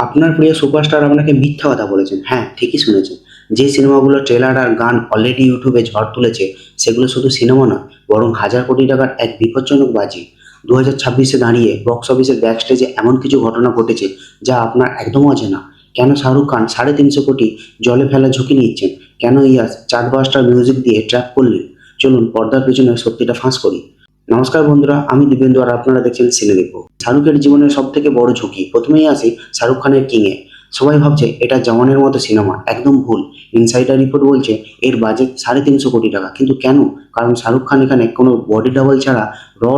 আপনার প্রিয় সুপারস্টার আপনাকে মিথ্যা কথা বলেছেন। হ্যাঁ, ঠিকই শুনেছেন। যে সিনেমাগুলোর ট্রেলার আর গান অলরেডি ইউটিউবে ঝড় তুলেছে, সেগুলো শুধু সিনেমা নয়, বরং হাজার কোটি টাকার এক বিপজ্জনক বাজি। 2026-এ দাঁড়িয়ে বক্স অফিসের ব্যাক স্টেজে এমন কিছু ঘটনা ঘটেছে, যা আপনার একদম অচেনা। কেন শাহরুখ খান 350 কোটি জলে ফেলার ঝুঁকি নিচ্ছেন? কেন ইয়াস চার্টবাস্টার মিউজিক দিয়ে ট্র্যাপ করলেন? চলুন পর্দার পেছনে সত্যিটা ফাঁস করি। নমস্কার বন্ধুরা, আমি দিবেন্দু আর আপনারা দেখছেন সিনে দেখবো। শাহরুখের জীবনের সব থেকে বড় ঝুঁকি। প্রথমেই আসি শাহরুখ খানের কিংয়ে। সবাই ভাবছে এটা জওয়ানের মতো সিনেমা, একদম ভুল। ইনসাইডার রিপোর্ট বলছে এর বাজেট 350 কোটি টাকা। কিন্তু কেন? কারণ শাহরুখ খান এখানে কোনো বডি ডাবল ছাড়া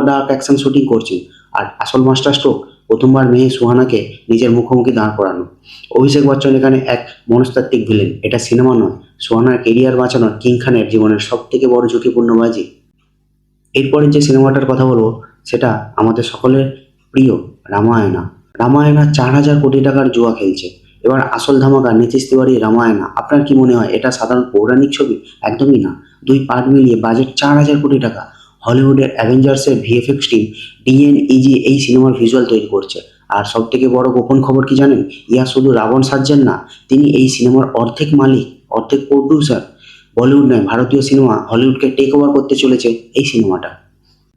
ডার্ক অ্যাকশন শুটিং করছেন। আর আসল মাস্টার স্ট্রোক, প্রথমবার মেয়ে সুহানাকে নিজের মুখোমুখি দাঁড় করানো। অভিষেক বচ্চন এখানে এক মনস্তাত্ত্বিক ভিলেন। এটা সিনেমা নয়, সুহানার কেরিয়ার বাঁচানোর কিং খানের জীবনের সব থেকে বড় ঝুঁকিপূর্ণ বাজি। এরপরে যে সিনেমাটার কথা বলবো, সেটা আমাদের সকলের প্রিয় রামায়ণা। রামায়ণা 4,000 কোটি টাকার জুয়া খেলছে। এবার আসল ধামাকা নীতিশ তিওয়ারির রামায়ণা। আপনার কি মনে হয় এটা সাধারণ পৌরাণিক ছবি? একদমই না। দুই পার্ট মিলিয়ে বাজেট 4,000 কোটি টাকা। হলিউডের অ্যাভেঞ্জার্সের ভিএফএক্স টিম ডিএনইজি এই সিনেমার ভিজুয়াল তৈরি করছে। আর সব থেকে বড় গোপন খবর কি জানেন? ইয়া শুধু রাবণ সাজছেন না, তিনি এই সিনেমার অর্ধেক মালিক, অর্ধেক প্রডিউসার। বলিউড নয়, ভারতীয় সিনেমা হলিউডকে টেক ওভার করতে চলেছে এই সিনেমাটা।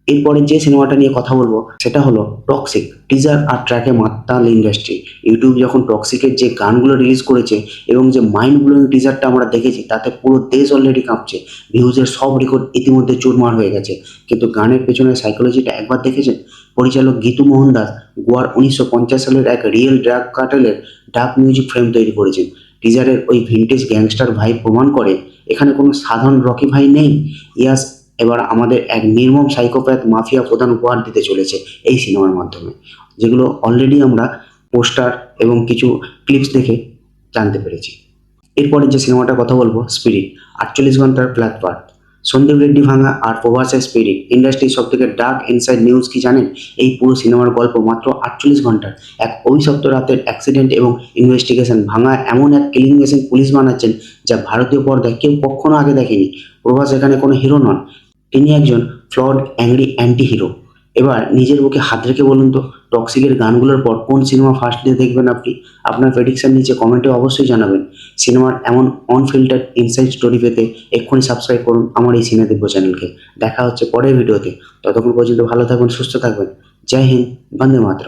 এরপরে যে সিনেমাটা নিয়ে কথা বলবো সেটা হলো টক্সিক। টিজার আর ট্র্যাকে মাতাল ইন্ডাস্ট্রি। ইউটিউব যখন টক্সিকের যে গানগুলো রিলিজ করেছে এবং যে মাইন্ড ব্লোয়িং টিজারটা আমরা দেখেছি, তাতে পুরো দেশ অলরেডি কাঁপছে। ভিউজের সব রেকর্ড ইতিমধ্যে চুরমার হয়ে গেছে। কিন্তু গানের পেছনে সাইকোলজিটা একবার দেখেছেন? পরিচালক গীতু মোহন দাস গোয়ার 1950 সালের এক রিয়েল ড্রাগ কার্টেলের ডার্ক মিউজিক ফ্রেম তৈরি করেছেন। টিজারের ওই ভিন্টেজ গ্যাংস্টার ভাই প্রমাণ করে এখানে কোনো সাধারণ রকি ভাই নেই। ইয়াস এবার আমাদের এক নির্মম সাইকোপ্যাথ মাফিয়া প্রধান উপহার দিতে চলেছে এই সিনেমার মাধ্যমে, যেগুলো অলরেডি আমরা পোস্টার এবং কিছু ক্লিপস দেখে জানতে পেরেছি। এরপরে যে সিনেমাটার কথা বলবো, স্পিরিট। 48 ঘন্টার ব্ল্যাক পার্ট। সন্দীপ রেড্ডি ভাঙা আর প্রভাসের স্পিরিট। ইন্ডাস্ট্রির সব থেকে ডার্ক ইনসাইড নিউজ কি জানেন? এই পুরো সিনেমার গল্প মাত্র 48 ঘন্টার। এক অভিশপ্ত রাতের অ্যাক্সিডেন্ট এবং ইনভেস্টিগেশন ভাঙা এমন এক কিলিং মেশিন পুলিশ বানাচ্ছেন, যা ভারতীয় পর্দায় কেউ কখনো আগে দেখেনি। প্রভাস এখানে কোনো হিরো নন, তিনি একজন ফ্লড অ্যাংরি অ্যান্টি হিরো। এবার নিজের বুকে হাত রেখে বলুন তো, টক্সিকের গানগুলোর পর কোন সিনেমা ফার্স্ট ডে দেখবেন আপনি? আপনার প্রেডিকশন নিচে কমেন্টে অবশ্যই জানাবেন। সিনেমার এমন অনফিল্টার্ড ইনসাইড স্টোরি পেতে এক্ষুনি সাবস্ক্রাইব করুন আমার এই সিনে দেখবো চ্যানেলকে। দেখা হচ্ছে পরের ভিডিওতে। ততক্ষণ পর্যন্ত ভালো থাকবেন, সুস্থ থাকবেন। জয় হিন্দ, বন্দে মাতরম।